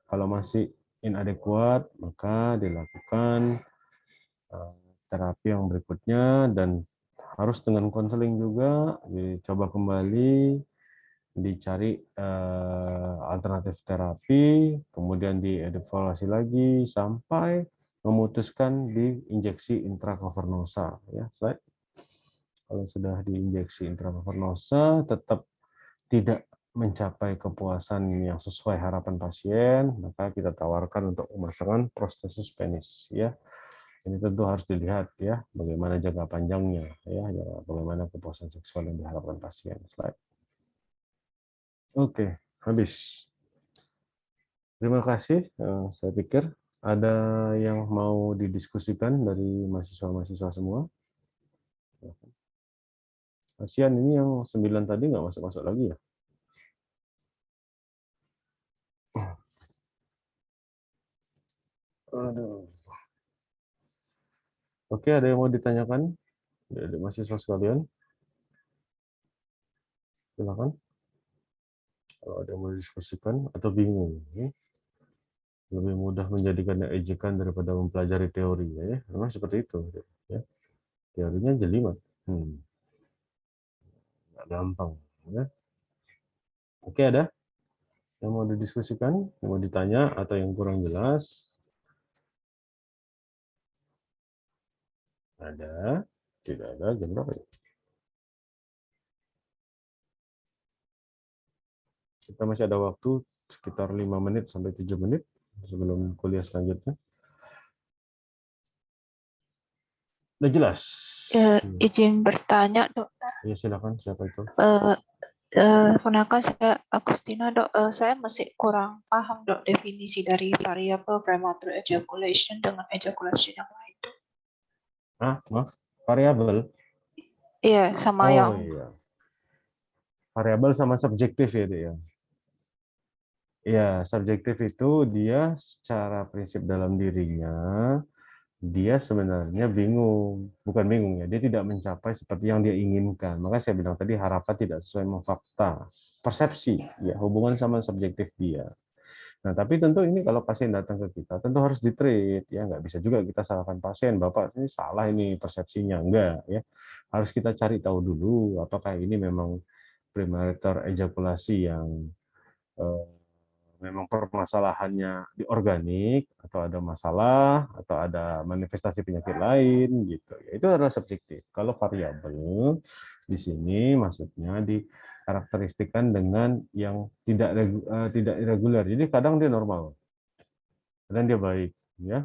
Kalau masih inadequat, maka dilakukan terapi yang berikutnya, dan harus dengan konseling juga, dicoba kembali, dicari alternatif terapi, kemudian dievaluasi lagi sampai memutuskan di injeksi intravenosa, ya. Kalau sudah diinjeksi intravenosa tetap tidak mencapai kepuasan yang sesuai harapan pasien, maka kita tawarkan untuk pemasangan prostesis penis, ya. Ini tentu harus dilihat, ya, bagaimana jangka panjangnya, ya, bagaimana kepuasan seksual yang diharapkan pasien. Oke, habis. Terima kasih. Saya pikir ada yang mau didiskusikan dari mahasiswa-mahasiswa semua. Kasihan ini yang 9 tadi nggak masuk-masuk lagi ya. Aduh. Oke, ada yang mau ditanyakan dari mahasiswa sekalian? Silakan. Kalau ada yang mau didiskusikan atau bingung, ya. Lebih mudah menjadikan ejekan daripada mempelajari teori, ya. Memang seperti itu, ya. Teorinya jelimet. Nggak gampang, ya. Oke, ada yang mau didiskusikan, yang mau ditanya, atau yang kurang jelas? Ada? Tidak ada, jam berapa ya? Kita masih ada waktu sekitar 5 menit sampai 7 menit sebelum kuliah selanjutnya. Udah jelas? Izin bertanya, dokter. Ya, silakan. Siapa itu? Perkenalkan, saya Agustina, dok. Saya masih kurang paham, dok, definisi dari variabel premature ejaculation dengan ejaculation yang lain, dok. Maaf, variabel? Iya, sama Oh yang... iya. Variabel sama subjektif ya, Dek, ya? Ya, subjektif itu dia secara prinsip dalam dirinya, dia sebenarnya bingung. Bukan bingung ya, dia tidak mencapai seperti yang dia inginkan. Maka saya bilang tadi harapan tidak sesuai sama fakta. Persepsi, ya, hubungan sama subjektif dia. Nah, tapi tentu ini kalau pasien datang ke kita, tentu harus di-treat, ya. Nggak bisa juga kita salahkan pasien, Bapak ini salah ini persepsinya, enggak, ya. Harus kita cari tahu dulu, apakah ini memang premature ejakulasi yang memang permasalahannya di organik, atau ada masalah, atau ada manifestasi penyakit lain, gitu. Ya, itu adalah subjektif. Kalau variabel di sini maksudnya dikarakteristikan dengan yang tidak irregular. Jadi kadang dia normal, kadang dia baik, ya.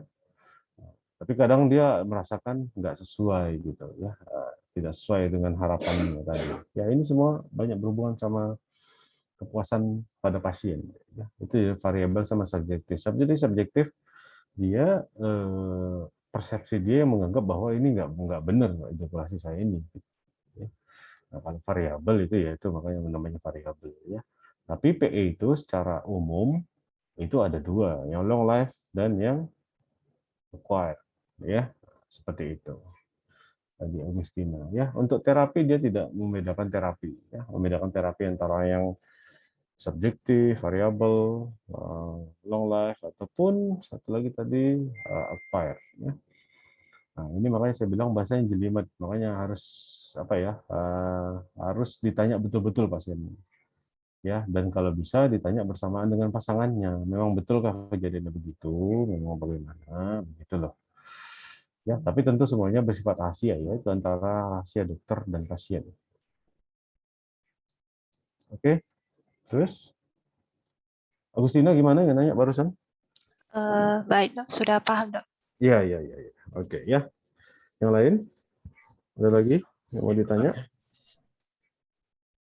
Tapi kadang dia merasakan nggak sesuai, gitu, ya, tidak sesuai dengan harapannya tadi. Ya, ini semua banyak berhubungan sama kepuasan pada pasien, ya. Itu ya, variabel sama subjektif. Subjektif dia persepsi dia yang menganggap bahwa ini nggak benar ejakulasi saya ini, ya. Nah, kalau variabel itu ya itu makanya namanya variabel, ya. Tapi PE itu secara umum itu ada dua, yang long life dan yang acquired, ya, seperti itu. Tadi Agustina, ya. Untuk terapi dia tidak membedakan terapi, ya, membedakan terapi antara yang subjektif, variabel, long life, ataupun satu lagi tadi acquired. Ya. Nah, ini makanya saya bilang bahasanya jelimet, makanya harus apa ya, harus ditanya betul-betul pasiennya. Ya, dan kalau bisa ditanya bersamaan dengan pasangannya. Memang betulkah kejadiannya begitu? Memang bagaimana? Begitu loh. Ya, tapi tentu semuanya bersifat rahasia ya, itu antara rahasia dokter dan pasien. Oke, terus Agustina gimana yang nanya barusan? Baik dok, sudah paham dok. Iya, iya, iya. Ya. Oke, ya. Yang lain? Ada lagi yang mau ditanya?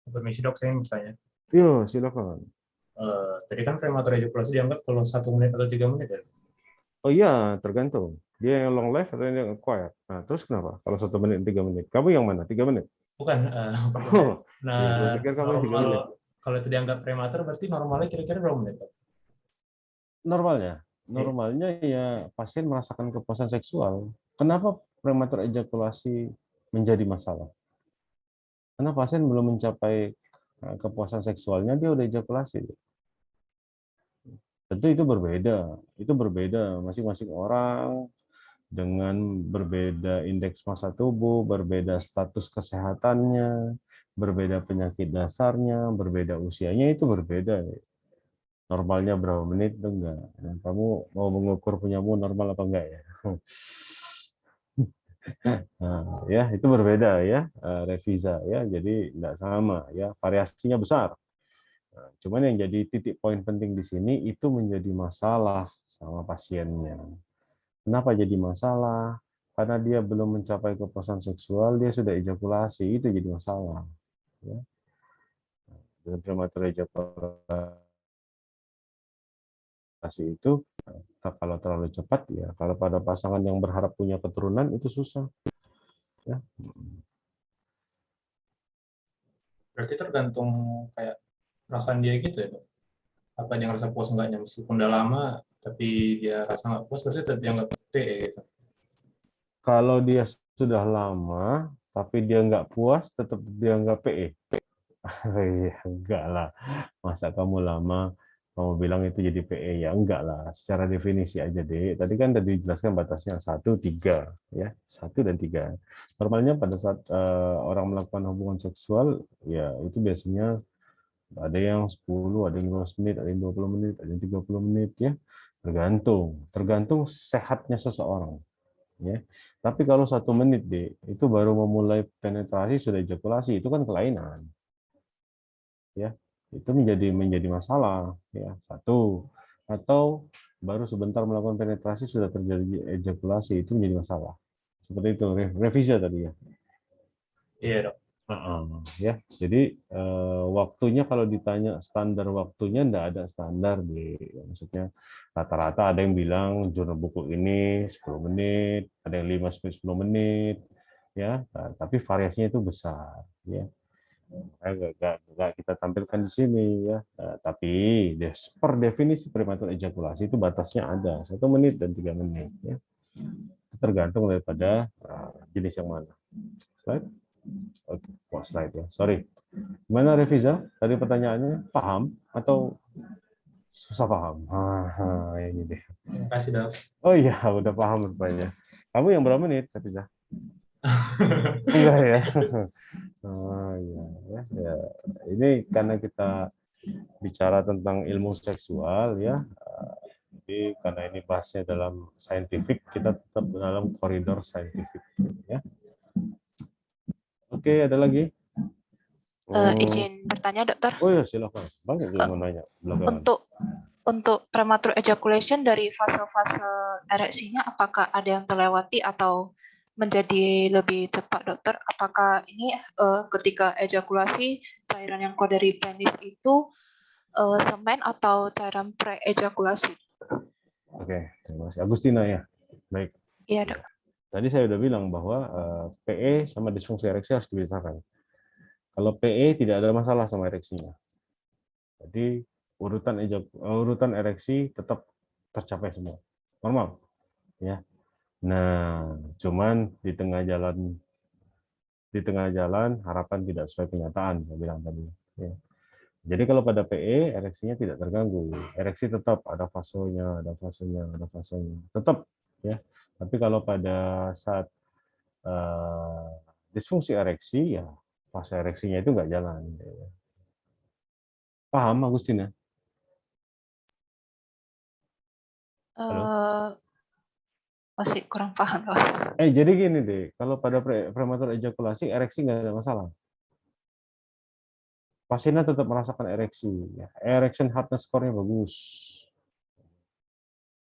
Permisi dok, saya mau tanya. Iya, silakan. Tadi kan prematur ejakulasi dianggap kalau 1 menit atau 3 menit ya? Oh iya, tergantung. Dia yang long life atau yang acquired. Nah, terus kenapa? Kalau 1 menit, 3 menit. Kamu yang mana? 3 menit? Bukan. Oh, iya, gue Nah, pikir kamu yang 3 menit. kalau itu dianggap prematur, berarti normalnya kira-kira berapa menit dok? Normalnya ya pasien merasakan kepuasan seksual. Kenapa prematur ejakulasi menjadi masalah? Karena pasien belum mencapai kepuasan seksualnya, dia udah ejakulasi. Tentu itu berbeda. Itu berbeda. Masing-masing orang dengan berbeda indeks massa tubuh, berbeda status kesehatannya, berbeda penyakit dasarnya, berbeda usianya, itu berbeda. Normalnya berapa menit itu enggak. Nah, kamu mau mengukur punyamu normal apa enggak ya? Nah, ya itu berbeda ya, Revisa ya, jadi enggak sama ya, variasinya besar. Nah, cuman yang jadi titik poin penting di sini itu menjadi masalah sama pasiennya. Kenapa jadi masalah? Karena dia belum mencapai kepuasan seksual, dia sudah ejakulasi, itu jadi masalah. Ya. Dengan prematur ejakulasi itu, kalau terlalu cepat, ya kalau pada pasangan yang berharap punya keturunan, itu susah. Ya. Berarti tergantung kayak perasaan dia gitu ya dok? Apa dia ngerasa puas enggaknya, meskipun udah lama, tapi dia rasa nggak puas, berarti tetap dianggap TE gitu? Kalau dia sudah lama, tapi dia nggak puas, tetap dianggap PE. Ya, enggak lah. Masa kamu lama, kamu bilang itu jadi PE? Ya enggak lah. Secara definisi aja deh. Tadi kan tadi dijelaskan batasnya 1, 3. Ya, 1 dan 3. Normalnya pada saat orang melakukan hubungan seksual, ya itu biasanya ada yang 10, ada yang 15 menit, ada yang 20 menit, ada yang 30 menit. Ya, tergantung sehatnya seseorang. Ya. Tapi kalau 1 menit deh, itu baru memulai penetrasi sudah ejakulasi, itu kan kelainan. Ya, itu menjadi masalah. Ya, satu, atau baru sebentar melakukan penetrasi sudah terjadi ejakulasi, itu menjadi masalah. Seperti itu, revisi tadi ya. Iya dok. Ya, jadi waktunya kalau ditanya standar waktunya enggak ada standar di, maksudnya rata-rata ada yang bilang jurnal buku ini 10 menit, ada yang 5-10 menit, ya, tapi variasinya itu besar, ya. Enggak kita tampilkan di sini ya, tapi per definisi prematur ejakulasi itu batasnya ada 1 menit dan 3 menit, ya. Tergantung daripada jenis yang mana. Slide. Oke, slide ya. Sorry. Gimana Revisa? Tadi pertanyaannya paham atau susah paham? Ini deh. Terima kasih dok. Oh iya, udah paham rupanya. Kamu yang berapa menit, Revisa? Enggak ya. Oh iya, ya. Ini karena kita bicara tentang ilmu seksual ya. Jadi karena ini bahasnya dalam scientific, kita tetap dalam koridor scientific ya. Oke, ada lagi? Izin bertanya dokter. Oh ya, silakan. Banyak yang mau nanya belakangan. Untuk prematur ejaculation dari fase-fase ereksinya, apakah ada yang terlewati atau menjadi lebih cepat dokter? Apakah ini ketika ejakulasi cairan yang keluar dari penis itu semen atau cairan pre-ejakulasi? Oke, terima kasih. Agustina ya. Baik. Iya dok. Tadi saya sudah bilang bahwa PE sama disfungsi ereksi harus dibedakan. Kalau PE tidak ada masalah sama ereksinya. Jadi urutan ereksi tetap tercapai semua. Normal. Ya. Nah, cuman di tengah jalan harapan tidak sesuai kenyataan, saya bilang tadi. Ya. Jadi kalau pada PE ereksinya tidak terganggu, ereksi tetap ada fasenya, ada fasenya, ada fasenya, tetap ya. Tapi kalau pada saat disfungsi ereksi ya fase ereksinya itu nggak jalan. Paham, Agustina? Halo? Masih kurang paham loh. Jadi gini deh, kalau pada prematur ejakulasi ereksi nggak ada masalah. Pasiennya tetap merasakan ereksi. Ya. Erection hardness score-nya bagus.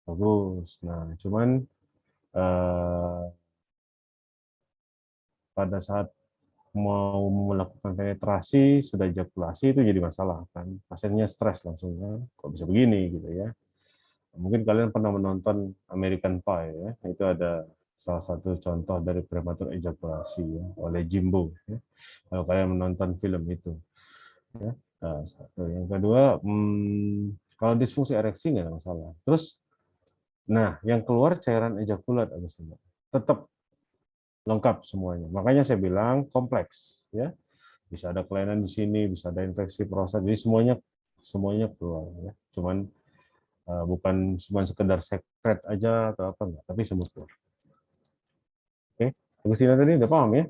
Bagus. Nah, cuman pada saat mau melakukan penetrasi, sudah ejakulasi itu jadi masalah kan. Pasiennya stres langsung ya. Kok bisa begini gitu ya. Mungkin kalian pernah menonton American Pie ya. Itu ada salah satu contoh dari prematur ejakulasi ya, oleh Jimbo ya. Kalau kalian menonton film itu ya. Nah, satu. Yang kedua, kalau disfungsi ereksi nggak ada masalah. Terus, nah yang keluar cairan ejakulat tetap lengkap semuanya. Makanya saya bilang kompleks ya. Bisa ada kelainan di sini, bisa ada infeksi prostat. Jadi semuanya keluar ya. Cuman bukan cuma sekedar sekret aja atau apa enggak, tapi semua keluar. Oke, Agustina tadi udah paham ya?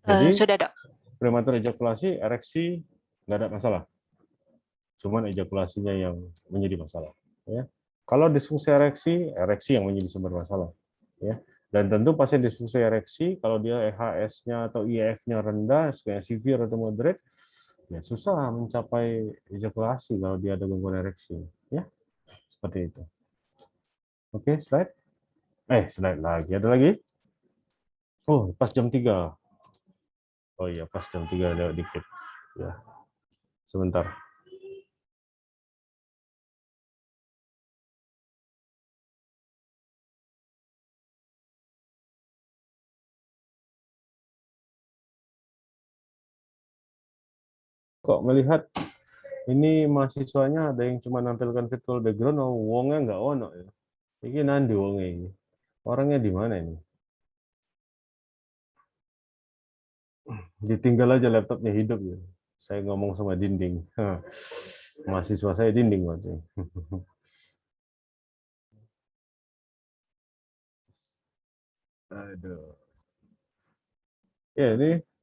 Jadi Sudah, Dok. prematur ejakulasi, ereksi nggak ada masalah. Cuman ejakulasinya yang menjadi masalah. Ya. Kalau disfungsi ereksi, ereksi yang menjadi sumber masalah. Ya. Dan tentu pasien disfungsi ereksi, kalau dia EHS-nya atau IF-nya rendah, kayak severe atau moderate, ya susah mencapai ejakulasi kalau dia ada gangguan ereksi. Ya, seperti itu. Oke, slide. Slide lagi. Ada lagi? Oh, pas jam 3. Oh iya, pas jam 3 ada dikit. Ya, sebentar. Kok melihat ini mahasiswanya ada yang cuma nampilkan virtual background, oh wongnya nggak ono ya. Ini nandi wongnya ini. Orangnya di mana ini? Ditinggal aja laptopnya hidup ya. Saya ngomong sama dinding. Mahasiswa saya dinding waktu. Aduh. Ya ini